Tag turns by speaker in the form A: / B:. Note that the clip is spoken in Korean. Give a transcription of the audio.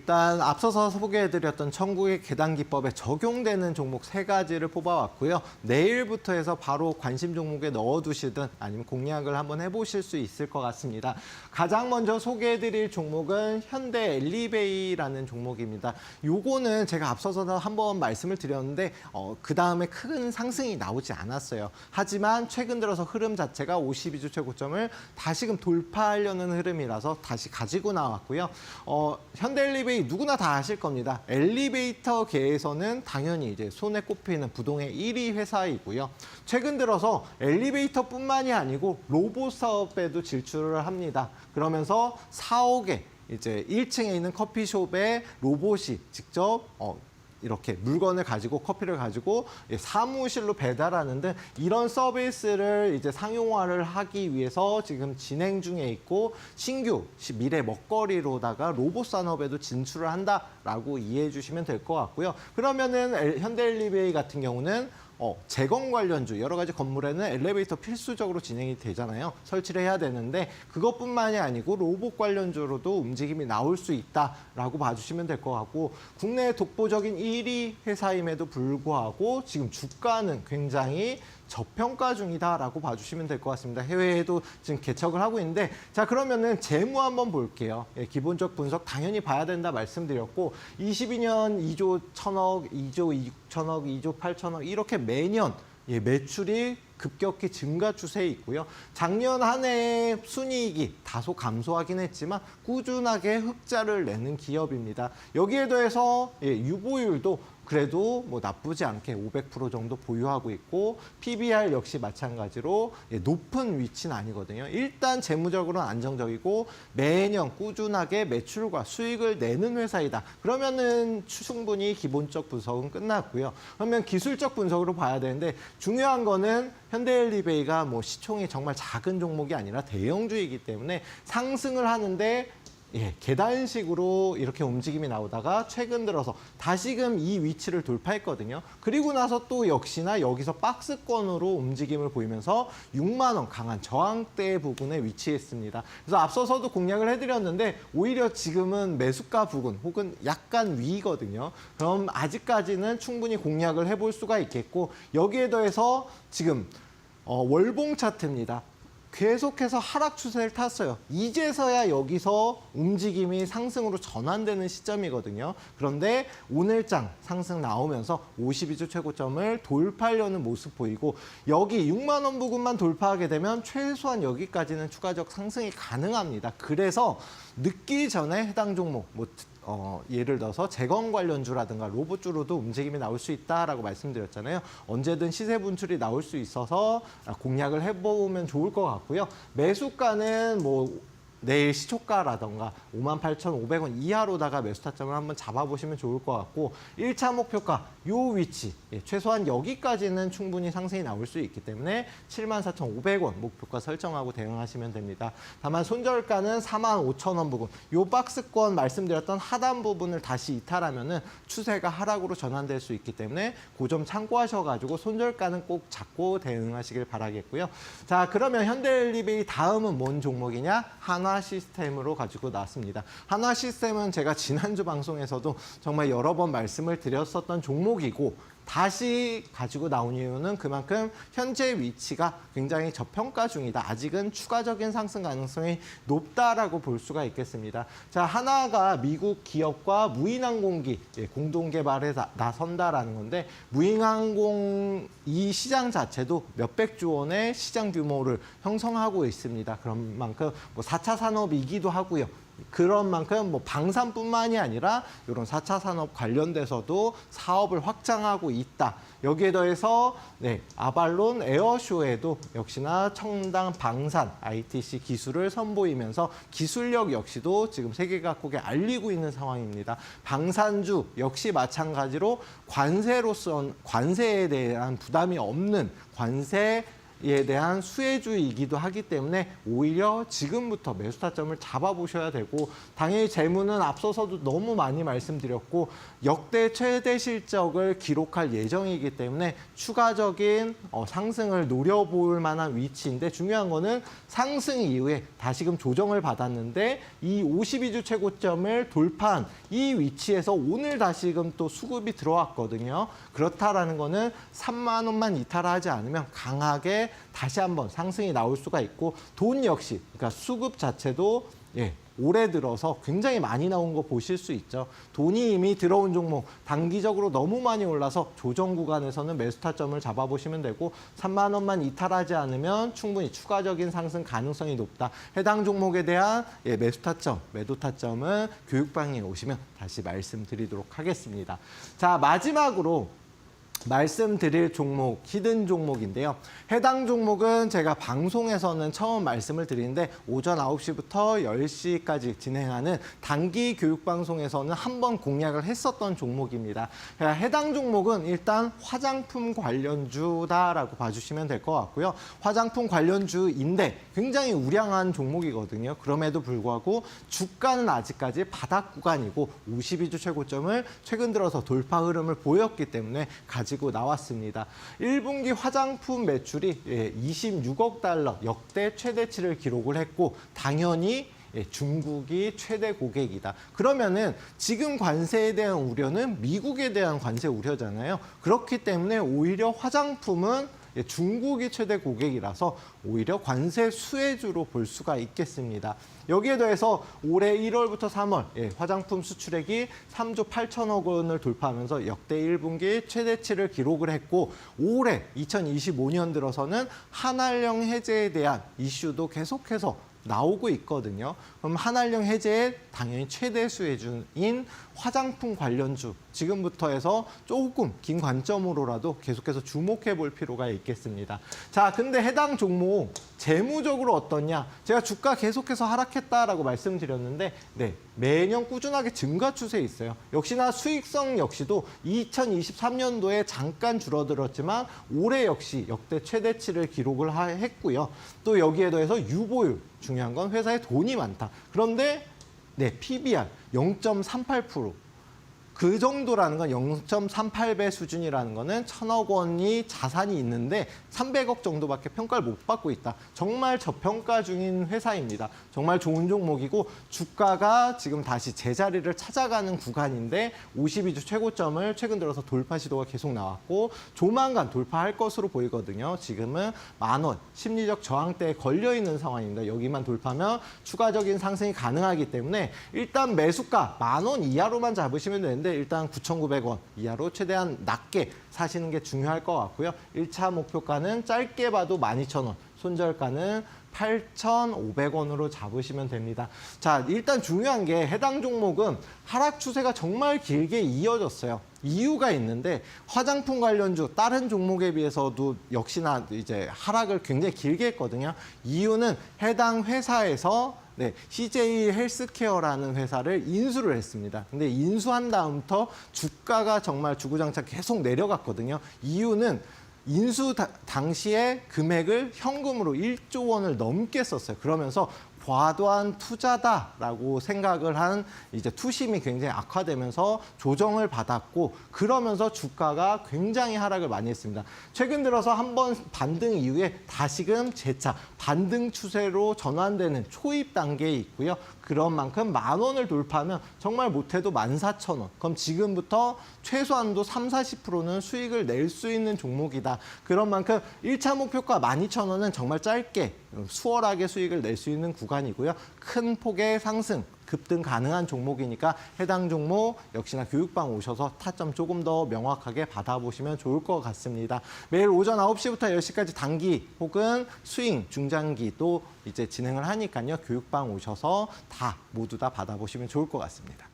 A: 일단 앞서서 소개해드렸던 천국의 계단기법에 적용되는 종목 3가지를 뽑아왔고요. 내일부터 해서 바로 관심 종목에 넣어두시든 아니면 공략을 한번 해보실 수 있을 것 같습니다. 가장 먼저 소개해드릴 종목은 현대 엘리베이라는 종목입니다. 요거는 제가 앞서서 한번 말씀을 드렸는데 그 다음에 큰 상승이 나오지 않았어요. 하지만 최근 들어서 흐름 자체가 52주 최고점을 다시금 돌파하려는 흐름이라서 다시 가지고 나왔고요. 현대 엘리베이 누구나 다 아실 겁니다. 엘리베이터계에서는 당연히 이제 손에 꼽히는 부동의 1위 회사이고요. 최근 들어서 엘리베이터뿐만이 아니고 로봇 사업에도 진출을 합니다. 그러면서 4억에 이제 1층에 있는 커피숍에 로봇이 직접 이렇게 물건을 가지고 커피를 가지고 사무실로 배달하는 등 이런 서비스를 이제 상용화를 하기 위해서 지금 진행 중에 있고 신규 미래 먹거리로다가 로봇 산업에도 진출을 한다라고 이해해 주시면 될 것 같고요. 그러면은 현대엘리베이 같은 경우는 재건 관련주 여러 가지 건물에는 엘리베이터 필수적으로 진행이 되잖아요. 설치를 해야 되는데 그것뿐만이 아니고 로봇 관련주로도 움직임이 나올 수 있다라고 봐주시면 될 것 같고 국내 독보적인 1위 회사임에도 불구하고 지금 주가는 굉장히 저평가 중이다라고 봐주시면 될 것 같습니다. 해외에도 지금 개척을 하고 있는데 자 그러면은 재무 한번 볼게요. 기본적 분석 당연히 봐야 된다 말씀드렸고 22년 2조 1천억, 2조 6천억, 2조 8천억 이렇게 매년 매출이 급격히 증가 추세에 있고요. 작년 한 해의 순이익이 다소 감소하긴 했지만 꾸준하게 흑자를 내는 기업입니다. 여기에 더해서 유보율도 그래도 뭐 나쁘지 않게 500% 정도 보유하고 있고 PBR 역시 마찬가지로 높은 위치는 아니거든요. 일단 재무적으로는 안정적이고 매년 꾸준하게 매출과 수익을 내는 회사이다. 그러면은 충분히 기본적 분석은 끝났고요. 그러면 기술적 분석으로 봐야 되는데 중요한 거는 현대엘리베이가 뭐 시총이 정말 작은 종목이 아니라 대형주이기 때문에 상승을 하는데 계단식으로 이렇게 움직임이 나오다가 최근 들어서 다시금 이 위치를 돌파했거든요. 그리고 나서 또 역시나 여기서 박스권으로 움직임을 보이면서 6만 원 강한 저항대 부분에 위치했습니다. 그래서 앞서서도 공략을 해드렸는데 오히려 지금은 매수가 부근 혹은 약간 위거든요. 그럼 아직까지는 충분히 공략을 해볼 수가 있겠고 여기에 더해서 지금 월봉 차트입니다. 계속해서 하락 추세를 탔어요. 이제서야 여기서 움직임이 상승으로 전환되는 시점이거든요. 그런데 오늘장 상승 나오면서 52주 최고점을 돌파하려는 모습 보이고 여기 6만 원 부근만 돌파하게 되면 최소한 여기까지는 추가적 상승이 가능합니다. 그래서 늦기 전에 해당 종목 예를 들어서 재건 관련주라든가 로봇주로도 움직임이 나올 수 있다라고 말씀드렸잖아요. 언제든 시세 분출이 나올 수 있어서 공략을 해보면 좋을 것 같고요. 매수가는 내일 시초가라던가 58,500원 이하로다가 매수 타점을 한번 잡아보시면 좋을 것 같고 1차 목표가 요 위치 최소한 여기까지는 충분히 상승이 나올 수 있기 때문에 74,500원 목표가 설정하고 대응하시면 됩니다. 다만 손절가는 45,000원 부분 요 박스권 말씀드렸던 하단 부분을 다시 이탈하면은 추세가 하락으로 전환될 수 있기 때문에 그 점 참고하셔가지고 손절가는 꼭 잡고 대응하시길 바라겠고요. 자 그러면 현대엘리베이 다음은 뭔 종목이냐? 한화시스템으로 가지고 나왔습니다. 한화시스템은 제가 지난주 방송에서도 정말 여러 번 말씀을 드렸었던 종목이고 다시 가지고 나온 이유는 그만큼 현재 위치가 굉장히 저평가 중이다. 아직은 추가적인 상승 가능성이 높다라고 볼 수가 있겠습니다. 자, 하나가 미국 기업과 무인항공기 공동 개발에 나선다라는 건데 무인항공 이 시장 자체도 몇백조 원의 시장 규모를 형성하고 있습니다. 그런 만큼 4차 산업이기도 하고요. 그런 만큼 방산뿐만이 아니라 이런 4차 산업 관련돼서도 사업을 확장하고 있다. 여기에 더해서 아발론 에어쇼에도 역시나 첨단 방산 ITC 기술을 선보이면서 기술력 역시도 지금 세계 각국에 알리고 있는 상황입니다. 방산주 역시 마찬가지로 관세에 대한 부담이 없는 관세 대한 수혜주이기도 하기 때문에 오히려 지금부터 매수 타점을 잡아보셔야 되고, 당연히 재무는 앞서서도 너무 많이 말씀드렸고 역대 최대 실적을 기록할 예정이기 때문에 추가적인 상승을 노려볼 만한 위치인데, 중요한 거는 상승 이후에 다시금 조정을 받았는데 이 52주 최고점을 돌파한 이 위치에서 오늘 다시금 또 수급이 들어왔거든요. 그렇다라는 거는 3만 원만 이탈하지 않으면 강하게 다시 한번 상승이 나올 수가 있고, 돈 역시 그러니까 수급 자체도 올해 들어서 굉장히 많이 나온 거 보실 수 있죠. 돈이 이미 들어온 종목 단기적으로 너무 많이 올라서 조정 구간에서는 매수 타점을 잡아보시면 되고, 3만 원만 이탈하지 않으면 충분히 추가적인 상승 가능성이 높다. 해당 종목에 대한 매수 타점, 매도 타점은 교육방에 오시면 다시 말씀드리도록 하겠습니다. 자, 마지막으로 말씀드릴 종목, 히든 종목인데요. 해당 종목은 제가 방송에서는 처음 말씀을 드리는데 오전 9시부터 10시까지 진행하는 단기 교육방송에서는 한번 공략을 했었던 종목입니다. 해당 종목은 일단 화장품 관련주다라고 봐주시면 될 것 같고요. 화장품 관련주인데 굉장히 우량한 종목이거든요. 그럼에도 불구하고 주가는 아직까지 바닥 구간이고 52주 최고점을 최근 들어서 돌파 흐름을 보였기 때문에 가지고 나왔습니다. 1분기 화장품 매출이 26억 달러 역대 최대치를 기록을 했고, 당연히 중국이 최대 고객이다. 그러면은 지금 관세에 대한 우려는 미국에 대한 관세 우려잖아요. 그렇기 때문에 오히려 화장품은 중국이 최대 고객이라서 오히려 관세 수혜주로 볼 수가 있겠습니다. 여기에 더해서 올해 1월부터 3월 화장품 수출액이 3조 8천억 원을 돌파하면서 역대 1분기 최대치를 기록을 했고, 올해 2025년 들어서는 한알령 해제에 대한 이슈도 계속해서 나오고 있거든요. 그럼 한알령 해제의 당연히 최대 수혜주인 화장품 관련주, 지금부터 해서 조금 긴 관점으로라도 계속해서 주목해 볼 필요가 있겠습니다. 자, 근데 해당 종목 재무적으로 어떠냐? 제가 주가 계속해서 하락했다라고 말씀드렸는데 매년 꾸준하게 증가 추세에 있어요. 역시나 수익성 역시도 2023년도에 잠깐 줄어들었지만 올해 역시 역대 최대치를 기록을 했고요. 또 여기에 더해서 유보율, 중요한 건 회사에 돈이 많다. 그런데 PBR 0.38%. 그 정도라는 건 0.38배 수준이라는 거는 1,000억 원이 자산이 있는데 300억 정도밖에 평가를 못 받고 있다. 정말 저평가 중인 회사입니다. 정말 좋은 종목이고 주가가 지금 다시 제자리를 찾아가는 구간인데 52주 최고점을 최근 들어서 돌파 시도가 계속 나왔고 조만간 돌파할 것으로 보이거든요. 지금은 10,000원 심리적 저항대에 걸려있는 상황입니다. 여기만 돌파하면 추가적인 상승이 가능하기 때문에 일단 매수가 10,000원 이하로만 잡으시면 되는데 일단 9,900원 이하로 최대한 낮게 사시는 게 중요할 것 같고요. 1차 목표가는 짧게 봐도 12,000원, 손절가는 8,500원으로 잡으시면 됩니다. 자, 일단 중요한 게 해당 종목은 하락 추세가 정말 길게 이어졌어요. 이유가 있는데 화장품 관련주 다른 종목에 비해서도 역시나 이제 하락을 굉장히 길게 했거든요. 이유는 해당 회사에서 CJ 헬스케어라는 회사를 인수를 했습니다. 근데 인수한 다음부터 주가가 정말 주구장창 계속 내려갔거든요. 이유는 인수 당시에 금액을 현금으로 1조 원을 넘게 썼어요. 그러면서 과도한 투자다라고 생각을 한 이제 투심이 굉장히 악화되면서 조정을 받았고, 그러면서 주가가 굉장히 하락을 많이 했습니다. 최근 들어서 한번 반등 이후에 다시금 재차 반등 추세로 전환되는 초입 단계에 있고요. 그런 만큼 10,000원을 돌파하면 정말 못해도 14,000원. 그럼 지금부터 최소한도 30~40%는 수익을 낼 수 있는 종목이다. 그런 만큼 1차 목표가 12,000원은 정말 짧게 수월하게 수익을 낼 수 있는 구간이고요. 큰 폭의 상승, 급등 가능한 종목이니까 해당 종목 역시나 교육방 오셔서 타점 조금 더 명확하게 받아보시면 좋을 것 같습니다. 매일 오전 9시부터 10시까지 단기 혹은 스윙, 중장기도 이제 진행을 하니까요. 교육방 오셔서 모두 다 받아보시면 좋을 것 같습니다.